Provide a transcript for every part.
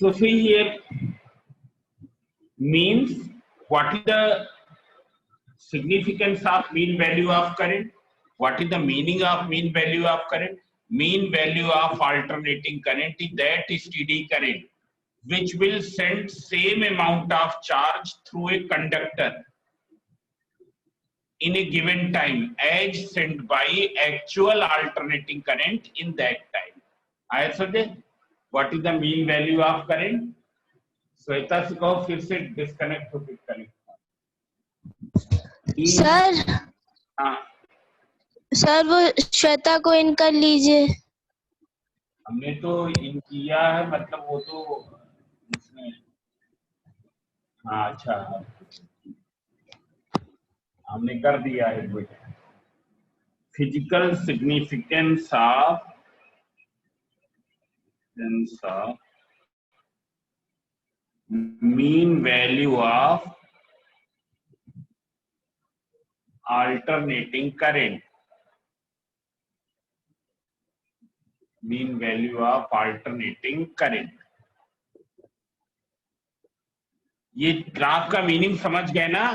So see here, means what is the significance of mean value of current? What is the meaning of mean value of current? Mean value of alternating current is that steady current which will send same amount of charge through a conductor in a given time as sent by actual alternating current in that time. I said, what is the mean value of current? Shweta से कहो फिर से disconnect होकर connect. Sir हाँ sir वो श्वेता को इन कर लीजिए। हमने तो इन किया है, मतलब वो तो उसने, हाँ अच्छा हमने कर दिया है। बेटा physical significance of mean value of alternating current, mean value of alternating current। ये ग्राफ का मीनिंग समझ गए ना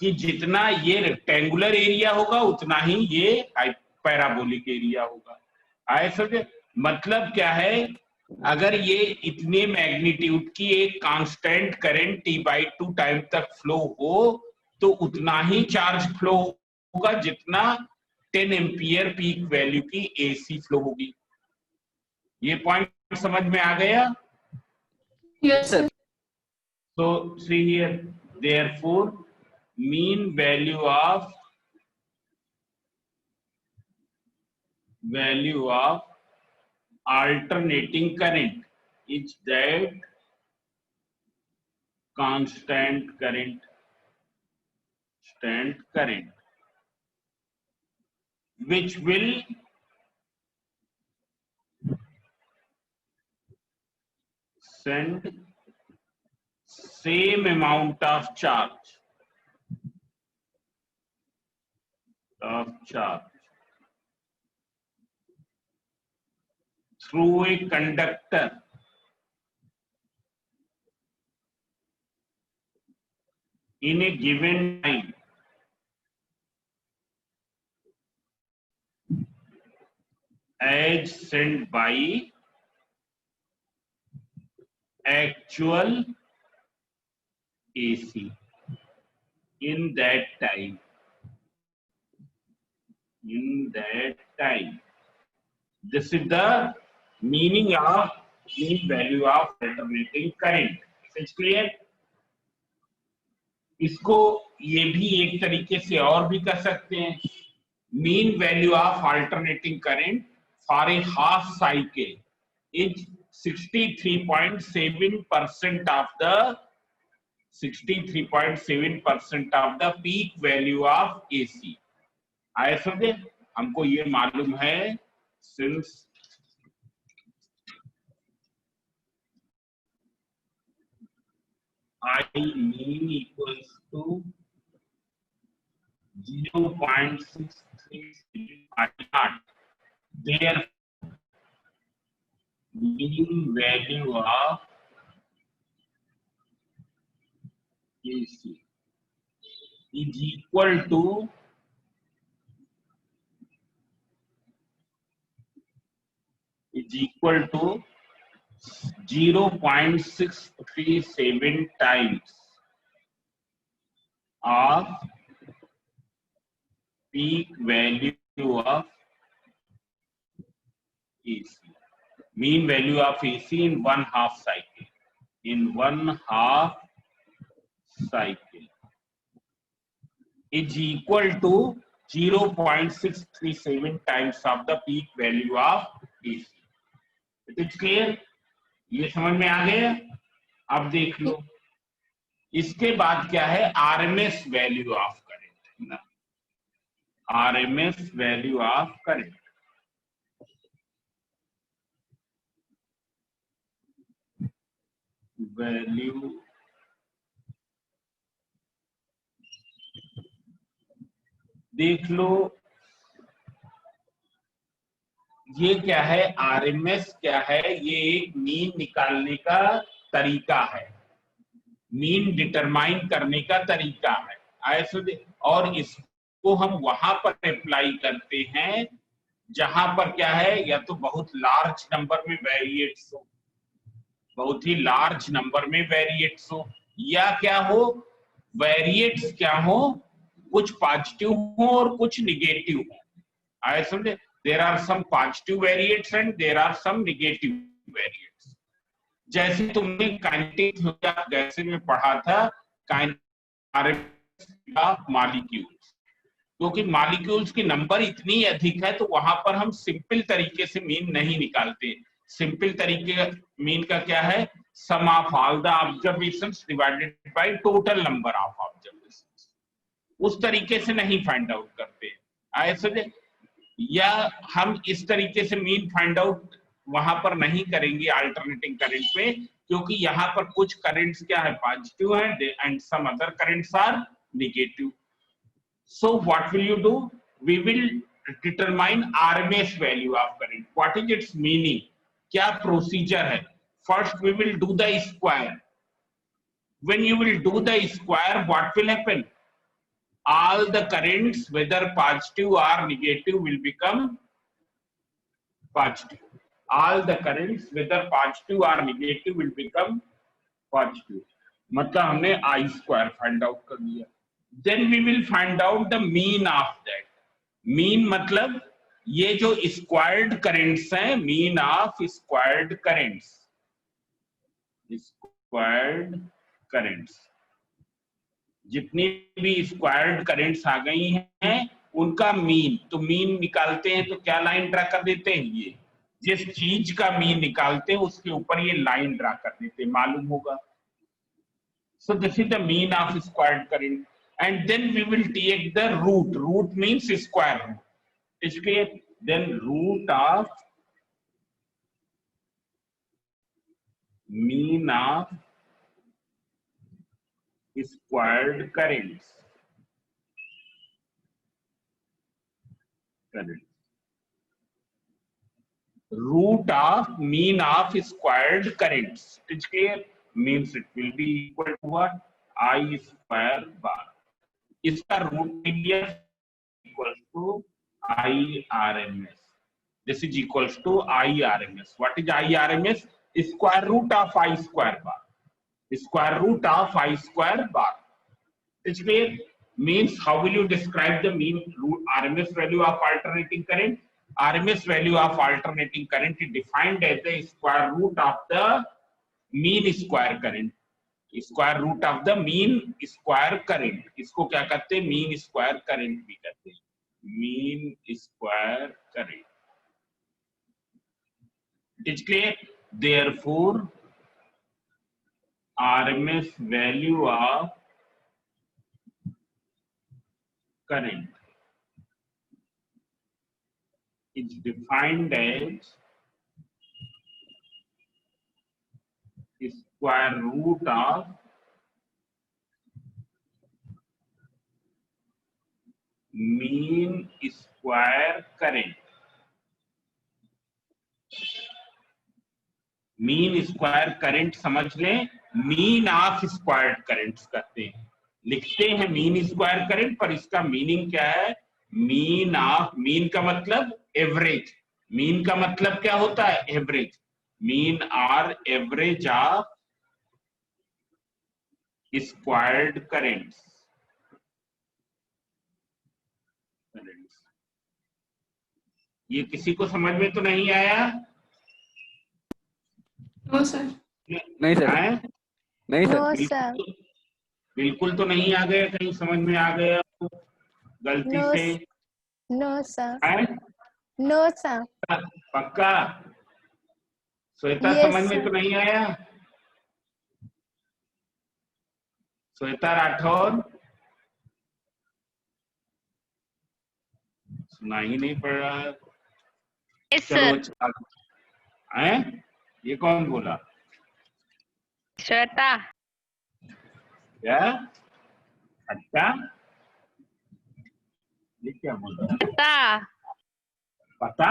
कि जितना ये रेक्टेंगुलर एरिया होगा उतना ही ये पैराबोलिक एरिया होगा। आए समझे? मतलब क्या है, अगर ये इतने मैग्नीट्यूड की एक कांस्टेंट करंट T/2 टाइम तक फ्लो हो तो उतना ही चार्ज फ्लो होगा जितना 10 एम्पियर पीक वैल्यू की AC फ्लो होगी। ये पॉइंट समझ में आ गया? Yes, sir. So see here, therefore mean value of alternating current is that constant current which will send same amount of charge through a conductor in a given time as sent by actual AC in that time. This is the meaning of mean value of alternating current. Is clear? इसको ये भी एक तरीके से और भी कर सकते हैं। Mean value of alternating current for a half cycle is 63.7% of the peak value of AC। आया समझे? हमको ये मालूम है since I mean equals to 0.637 I naught, their mean value of AC is equal to 0.637 times of peak value of AC. Mean value of AC in one half cycle. Is equal to 0.637 times of the peak value of AC. It is clear? ये समझ में आ गया? अब देख लो, इसके बाद क्या है? RMS वैल्यू ऑफ करंट ना, RMS value of current. Value देख लो, ये क्या है? आरएमएस क्या है? ये एक मीन निकालने का तरीका है, मीन डिटरमाइन करने का तरीका है ऐसे। और इसको हम वहां पर अप्लाई करते हैं जहां पर क्या है, या तो बहुत लार्ज नंबर में वेरिएट्स हो, बहुत ही लार्ज नंबर में वेरिएट्स हो, या क्या हो, वेरिएट्स क्या हो, कुछ पॉजिटिव हो और कुछ निगेटिव हो। आई समझे, there are some positive variates and there are some negative variates. जैसे तुमने काइनेटिक गैसेज में पढ़ा था, मॉलिक्यूल्स, क्योंकि मॉलिक्यूल्स की नंबर इतनी अधिक है तो वहां पर हम सिंपल तरीके से मीन नहीं निकालते। सिंपल तरीके मीन का क्या है, sum of all the observations divided by total number of observations, उस तरीके से नहीं फाइंड आउट करते ऐसे। या हम इस तरीके से मीन फाइंड आउट वहां पर नहीं करेंगे अल्टरनेटिंग करंट पे, क्योंकि यहाँ पर कुछ करंट्स क्या है, पॉजिटिव है and some other currents are negative. So what will you do? We will determine RMS value of current. What is its meaning? क्या procedure है? First we will do the square. When you will do the square, what will happen? All the currents, whether positive or negative, will become positive. All the currents, whether positive or negative, will become positive. मतलब हमने I square find out कर लिया। Then we will find out the mean of that. Mean मतलब ये जो squared currents हैं, mean of squared currents, squared currents, जितनी भी स्क्वायर्ड करेंट्स आ गई हैं उनका मीन। तो मीन निकालते हैं तो क्या लाइन ड्रा कर देते हैं, ये जिस चीज का मीन निकालते हैं उसके ऊपर ये लाइन ड्रा कर देते हैं, मालूम होगा। So this is the mean of squared current, and then we will take the root. Root means square root. इसलिए then root of mean of squared currents. Root of mean of squared currents. It is clear? Means it will be equal to what? I square bar. इसका root area equals to I RMS. This is equals to I RMS. What is I RMS? Square root of I square bar. Square root of I square bar. It's clear? Means how will you describe the mean root RMS value of alternating current? RMS value of alternating current is defined as the square root of the mean square current. Square root of the mean square current. इसको क्या कहते हैं, mean square current भी कहते हैं, mean square current. It is clear? Therefore, RMS value of current is defined as square root of mean square current. Mean square current समझ लें, mean of squared currents कहते हैं, लिखते हैं मीन स्क्वायर करंट, पर इसका मीनिंग क्या है, मीन ऑफ, मीन का मतलब एवरेज, मीन का मतलब क्या होता है, average, mean or average of squared currents. ये किसी को समझ में तो नहीं आया? No sir. नहीं सर, नहीं सर, नो सर, बिल्कुल तो नहीं आ गया, कहीं समझ में आ गया गलती नो से? नो सर, है नो सर, पक्का? श्वेता Yes, समझ में sir. तो नहीं आया? श्वेता राठौर सुना ही नहीं पड़ रहा है। Yes, चलो sir. अच्छा, हैं? ये कौन बोला? श्वेता. क्या? अच्छा, ये क्या बोला? पता. पता?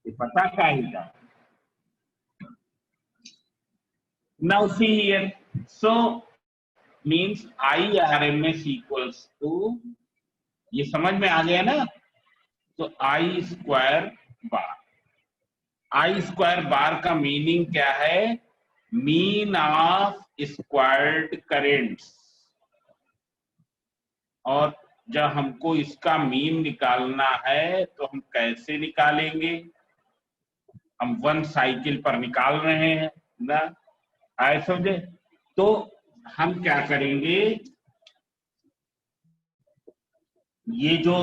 ये पता क्या ही था? Now see here, so means IRMS equals to, ये समझ में आ गया ना, तो I square bar, I square bar का मीनिंग क्या है, मीन ऑफ स्क्वायर्ड करेंट्स। और जब हमको इसका मीन निकालना है तो हम कैसे निकालेंगे, हम 1 साइकिल पर निकाल रहे हैं ना, आए समझे। तो हम क्या करेंगे, ये जो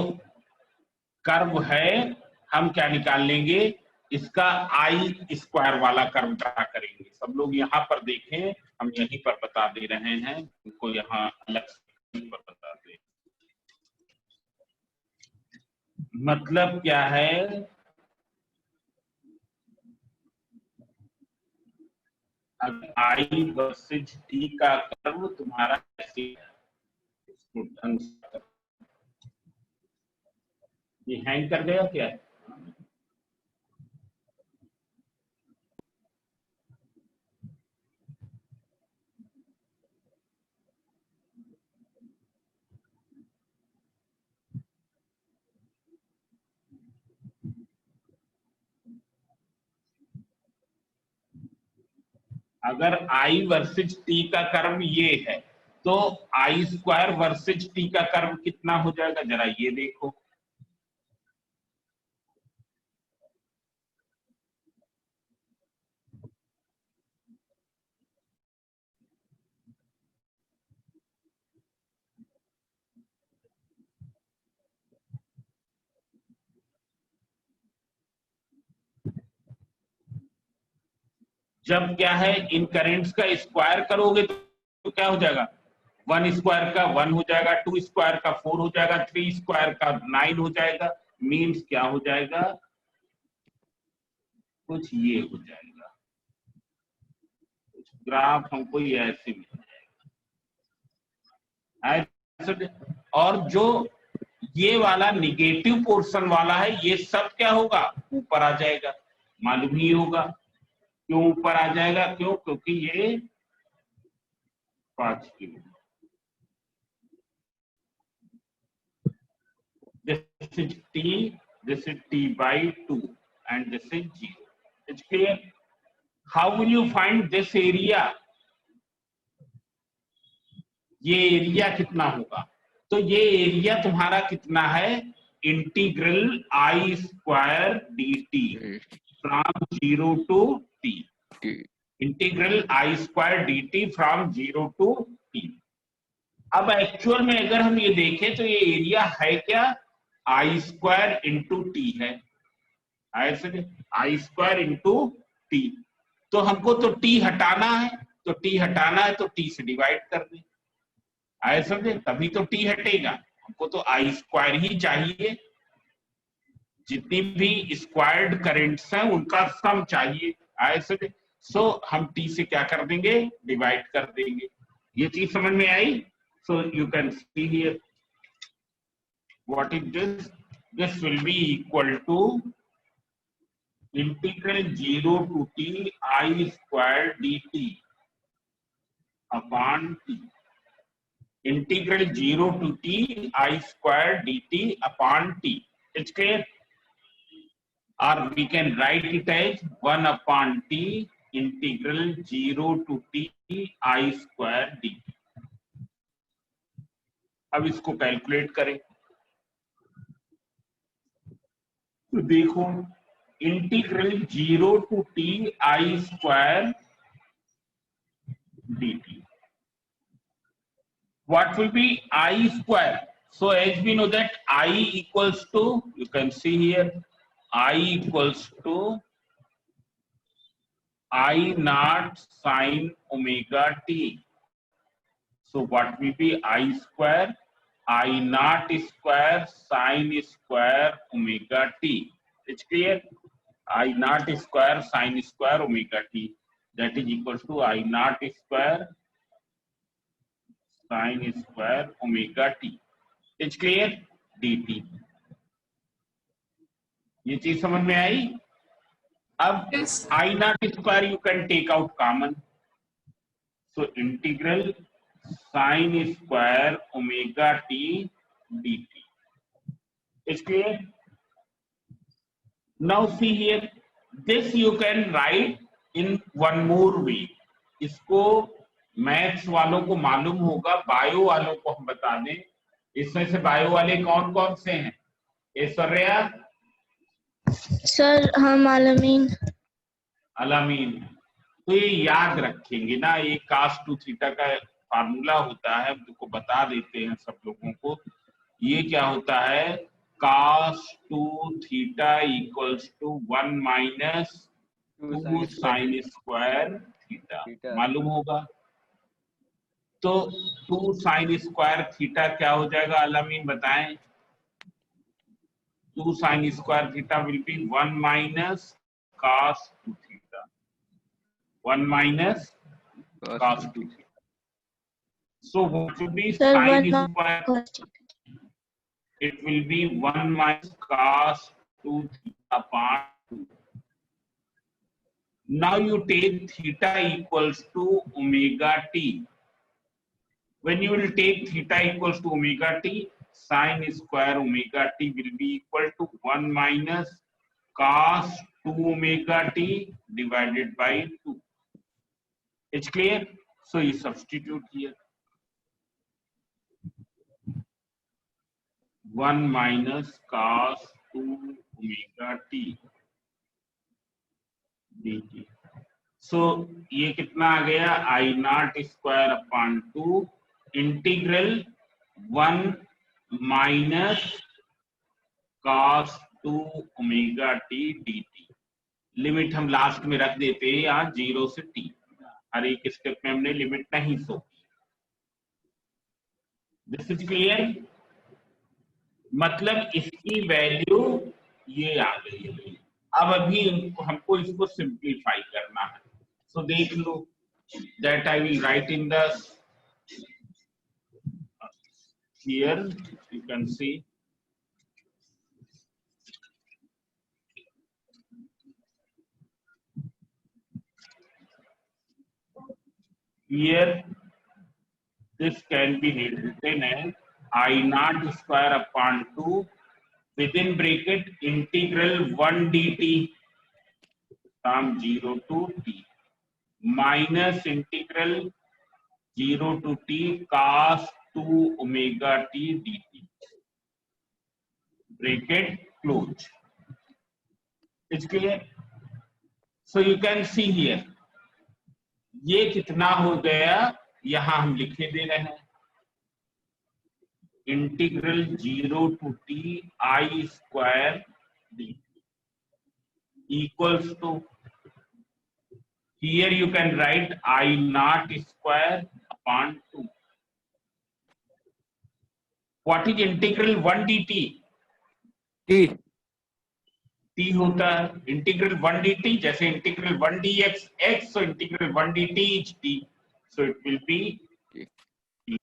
कर्व है हम क्या निकाल लेंगे, इसका आई स्क्वायर वाला कर्व ड्रा करेंगे। सब लोग यहाँ पर देखें, हम यहीं पर बता दे रहे हैं, उनको यहाँ अलग से पर बता दे। मतलब क्या है, आई वर्सेज टी का कर्व तुम्हारा ऐसे, इसको ढंग से, ये हैंग कर गया क्या, अगर आई वर्सेज टी का कर्व ये है तो आई स्क्वायर वर्सेज टी का कर्व कितना हो जाएगा, जरा ये देखो। जब क्या है, इन करेंट्स का स्क्वायर करोगे तो क्या हो जाएगा, 1 स्क्वायर का 1 हो जाएगा, 2 स्क्वायर का 4 हो जाएगा, 3 स्क्वायर का 9 हो जाएगा। मीन्स क्या हो जाएगा, कुछ ये हो जाएगा, कुछ ग्राफ हमको ये ऐसे मिल जाएगा। और जो ये वाला निगेटिव पोर्शन वाला है, ये सब क्या होगा, ऊपर आ जाएगा, मालूम ही होगा क्यों ऊपर आ जाएगा, क्यों, क्योंकि ये 5 kilo, this is t, this is t by 2 and this is 0. It's clear? How will you find this area? ये एरिया कितना होगा, तो ये एरिया तुम्हारा कितना है, integral I square D T from 0 to t, integral I square D T from 0 to t। अब actual में अगर हम ये देखें तो ये एरिया है क्या, आई स्क्वायर इंटू टी है, आई स्क्वायर इंटू टी। तो हमको तो टी हटाना है, तो टी हटाना है तो टी से डिवाइड कर दें, आए समझे, तभी तो टी हटेगा। हमको तो आई स्क्वायर ही चाहिए, जितनी भी स्क्वायर्ड करेंट्स हैं उनका सम चाहिए, आए समझे। सो हम टी से क्या कर देंगे, डिवाइड कर देंगे। ये चीज समझ में आई। So you can see here what is this, this will be equal to integral 0 to t I square dt upon t, integral 0 to t I square dt upon t, it's clear, or we can write it as 1 upon t integral 0 to t I square dt। अब इसको calculate करें तो देखो, integral 0 to t I square dt, what will be I square, so as we know that I equals to, you can see here, I equals to I naught sin omega t, so what will be I square, I naught square sin square omega t, it's clear, I naught square sin square omega t, that is equals to I naught square sin square omega t, it's clear, dt। ये चीज समझ में आई। अब Yes. I naught square you can take out common, So integral sin square omega t dt. Is clear? Now see here, this you can write in one more way. इसको maths वालों को मालूम होगा, बायो वालों को हम बता दें। इसमें से बायो वाले कौन कौन से हैं? ऐश्वर्या, सर हम आलमीन। अलामीन। तो ये याद रखेंगे ना, ये cos 2 थीटा का फार्मूला होता है, हम तुमको बता देते हैं सब लोगों को। ये क्या होता है? cos 2 theta equals to 1 minus 2 sine square theta, मालूम होगा। तो 2 साइन स्क्वायर थीटा क्या हो जाएगा अलामीन, बताएं? 2 sine square theta will be 1 minus cos 2 theta, 1 minus cos 2 theta. So what will be Sir, sin 1 square? It will be 1 minus cos 2 theta upon 2. Now you take theta equals to omega t. When you will take theta equals to omega t, sin square omega t will be equal to 1 minus cos 2 omega t divided by 2. It's clear? So you substitute here. 1 minus cos 2 omega t dt. So ये कितना आ गया? I naught square upon 2 integral 1 minus cos 2 omega t dt. Limit हम last में रख देते हैं यहाँ 0 से t। हर एक स्टेप में हमने लिमिट नहीं सो। This is clear? मतलब इसकी वैल्यू ये आ गई है। अब अभी हमको इसको सिंप्लीफाई करना है। सो देख लो, that I will write in the here, you can see here, this can be written as I naught square upon 2 within bracket integral 1 dt from 0 to t minus integral 0 to t cos 2 omega t dt. Bracket close. It's clear? So you can see here, ये कितना हो गया, यहां हम लिखे दे रहे हैं integral 0 to t I square dt equals to, here you can write I naught square upon 2. What is integral 1 dt? t t होता है इंटीग्रल 1 dt, जैसे integral 1 dx x, so integral 1 dt is t, so it will be t.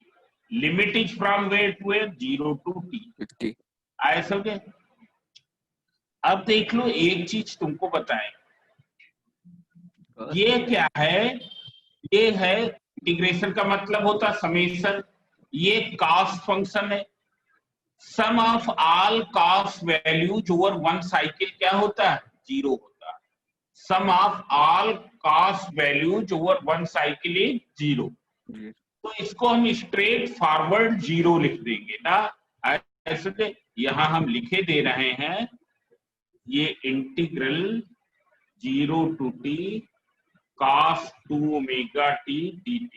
Limit is from where to where? 0 to t. आए समझे? अब देख लो, एक चीज तुमको बताएं, ये क्या है? ये है इंटीग्रेशन का मतलब होता समेशन। ये कॉस फंक्शन है। Sum of all cos values over one cycle क्या होता है? 0 होता है। Sum of all cos values over one cycle is 0। तो इसको हम स्ट्रेट फॉरवर्ड 0 लिख देंगे ना, ऐसे यहां हम लिखे दे रहे हैं, ये integral 0 to t cos 2 omega t dt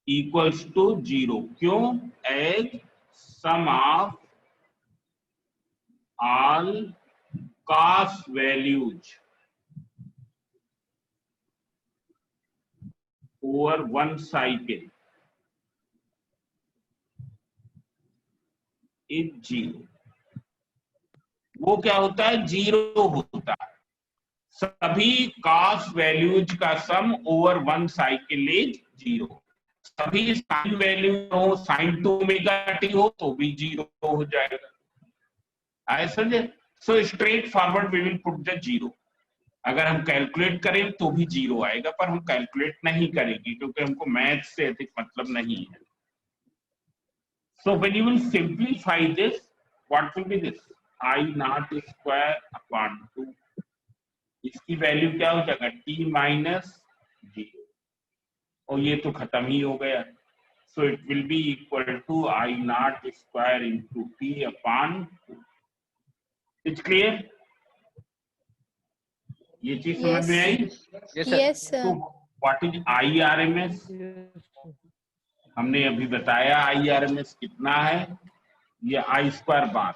equals to 0। क्यों? As sum of all cos values over one cycle is 0। वो क्या होता है? 0 होता है। सभी cos वैल्यूज का sum over one cycle is 0। सभी साइन वैल्यू हो, साइन 2 ओमेगा टी हो तो भी 0 हो जाएगा। ऐसा so straightforward we will put the 0। अगर हम कैलकुलेट करें तो भी 0 आएगा, पर हम कैलकुलेट नहीं करेंगे क्योंकि हमको मैथ से अधिक मतलब नहीं है। So when you will simplify this, what will be this? I naught square upon 2. इसकी वैल्यू क्या हो जाएगा? t माइनस 0, और ये तो खत्म ही हो गया। So it will be equal to I naught square into t upon 2. It's clear? ये चीज समझ में आई? Yes, sir. तो व्हाट इज IRMS? हमने अभी बताया IRMS कितना है, ये I square bar.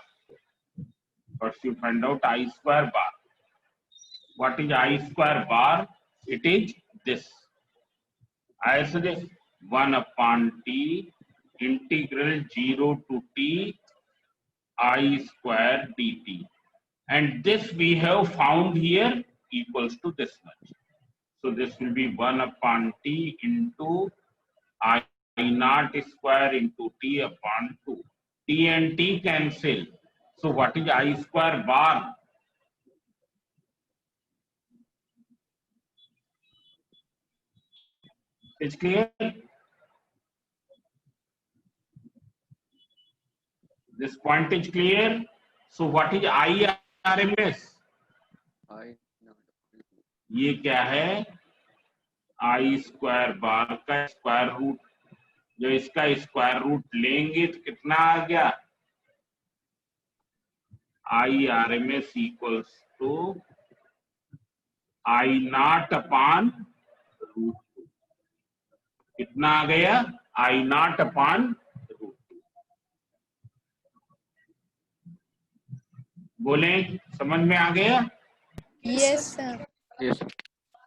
First you find out I square bar. What is I square bar? It is this. I say 1 upon t integral 0 to t I square dt. And this we have found here equals to this much. So this will be 1 upon t into I naught square into t upon 2. T and t cancel. So what is I square bar? It's clear? This point is clear. So what is IRMS? ये क्या है? I square bar का square root, जो इसका square root लेंगे तो कितना आ गया? IRMS equals to I naught upon root. कितना आ गया? I naught upon root. बोले समझ में आ गया? Yes, sir. Yes.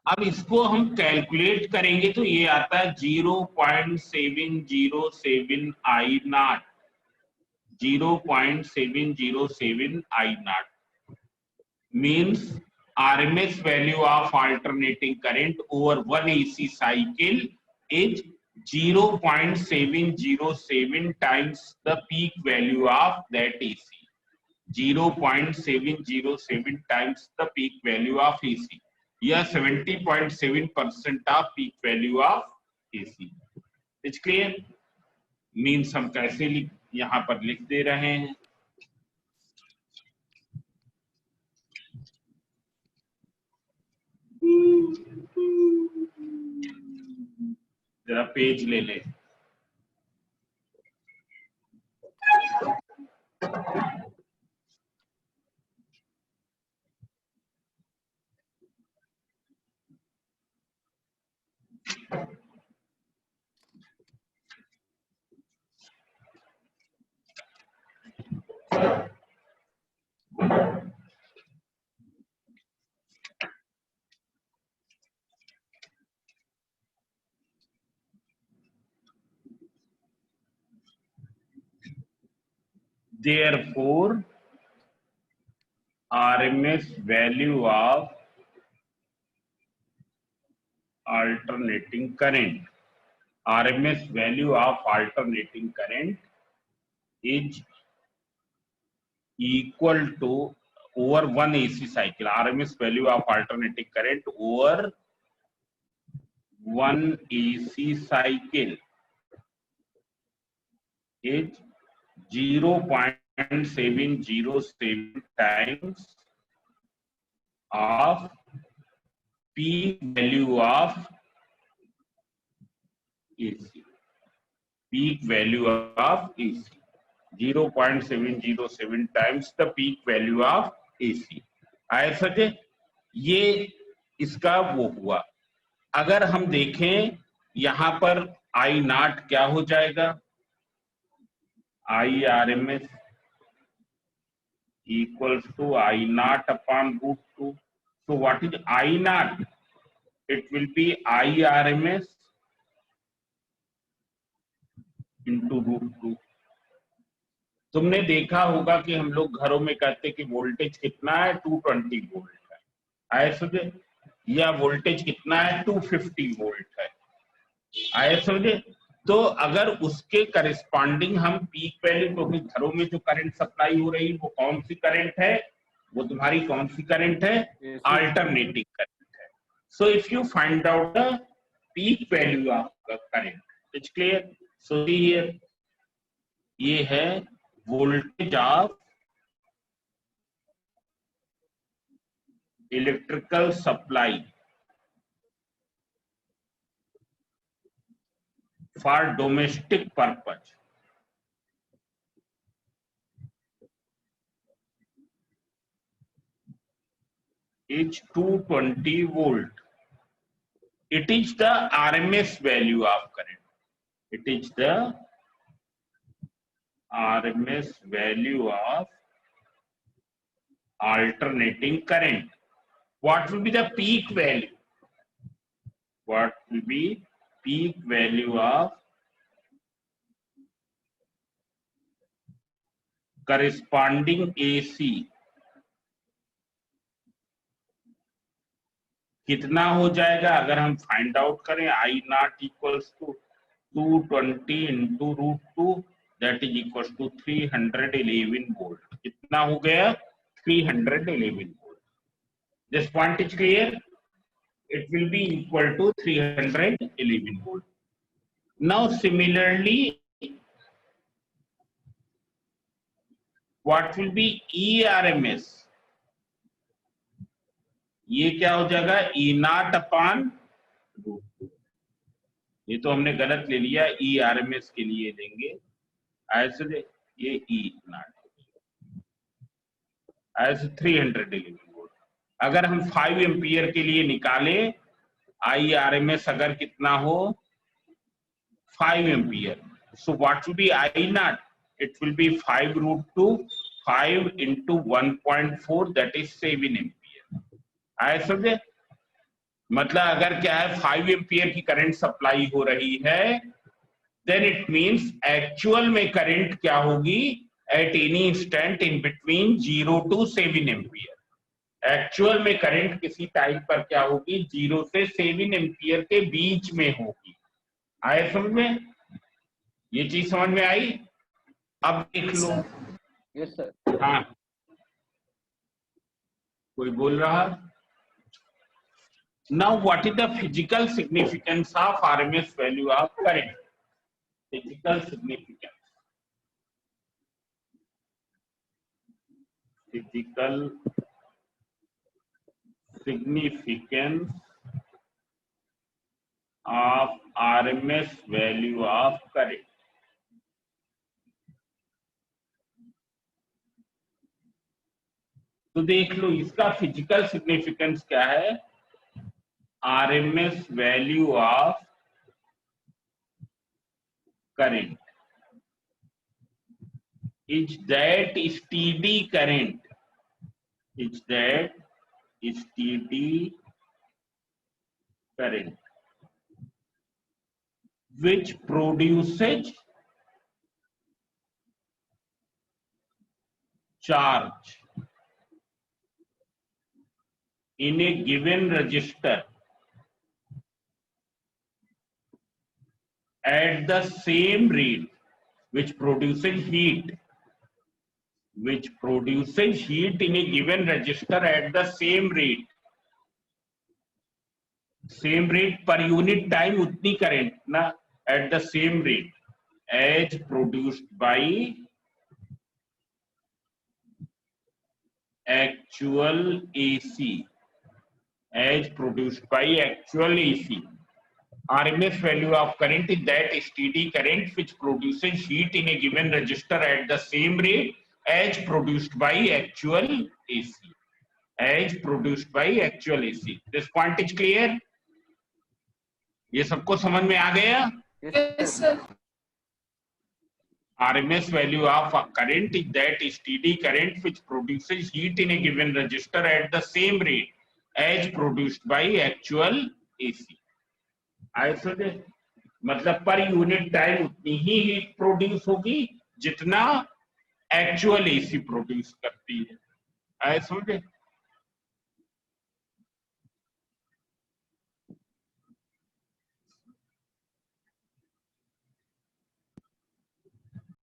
अब इसको हम कैलकुलेट करेंगे तो ये आता है 0.707 I naught, 0.707 I naught means RMS value of alternating current over one AC cycle is 0.707 times the peak value of that AC. 0.707 times the peak value of AC. या 70.7% of peak value of AC. It's clear? Means हम कैसे यहाँ पर लिख दे रहे हैं? जरा page ले ले। Therefore, RMS value of alternating current, RMS value of alternating current is equal to over one AC cycle. RMS value of alternating current over one AC cycle is 0.707 times of peak value of AC. Peak value of AC. 0.707 times the peak value of AC. ऐसा जे ये इसका वो हुआ। अगर हम देखें यहां पर I naught क्या हो जाएगा? IRMS equals to I naught upon root 2. So what is I naught? It will be IRMS into root 2. तुमने देखा होगा कि हम लोग घरों में कहते कि वोल्टेज कितना है? 220 वोल्ट है। आए समझे? या वोल्टेज कितना है? 250 वोल्ट है। आए समझे? तो अगर उसके करस्पॉन्डिंग हम पीक वैल्यू, क्योंकि घरों में जो करंट सप्लाई हो रही है वो कौन सी करंट है? वो तुम्हारी कौन सी करंट है? AC. अल्टरनेटिंग करंट है। So if you find out the peak value of current, it's clear. So here ये है voltage of electrical supply for domestic purpose. Is 220 volt. It is the RMS value of current. It is the RMS value of alternating current. What will be the peak value? What will be peak value of corresponding AC? कितना हो जाएगा अगर हम find out करें? I naught equals to 220 into √2, that is equals to 311 volt. कितना हो गया? 311 volt. This point is clear. It will be equal to 311 volt. Now similarly, what will be ERMS? ये क्या हो जाएगा? E naught upon √2. ये तो हमने गलत ले लिया, ERMS के लिए लेंगे ऐसे, ये E naught ऐसे 311 वोल्ट। अगर हम 5 एम्पियर के लिए निकाले IRMS अगर कितना हो? 5 ampere. So what will be I naught? It will be 5 √2, 5 into 1.4, that is 7 ampere. आए समझे? मतलब अगर क्या है, 5 एम्पियर की करंट सप्लाई हो रही है, देन इट मींस एक्चुअल में करंट क्या होगी at any instant in between 0 to 7 ampere. Actual में करंट किसी टाइम पर क्या होगी? 0 से 7 एम्पियर के बीच में होगी। आए समझ में? ये चीज समझ में आई? अब देख लो। Yes, sir. हाँ, कोई बोल रहा? Now what is the physical significance of RMS value of current? Physical significance. Physical significance of RMS value of current. तो देख लो इसका फिजिकल सिग्निफिकेंस क्या है? RMS value of current is that steady current, is that steady current which produces charge in a given resistor at the same rate, which produces heat in a given resistor at the same rate per unit time, उतनी current ना, at the same rate as produced by actual AC, as produced by actual AC. RMS value of current is that steady current which produces heat in a given resistor at the same rate as produced by actual AC. As produced by actual AC. This point is clear? ये सबको समझ में आ गया? Yes, sir. RMS value of a current is that steady current which produces heat in a given resistor at the same rate as produced by actual AC. ऐसे मतलब per unit time उतनी ही heat produce होगी जितना actual AC produce करती है। ऐसे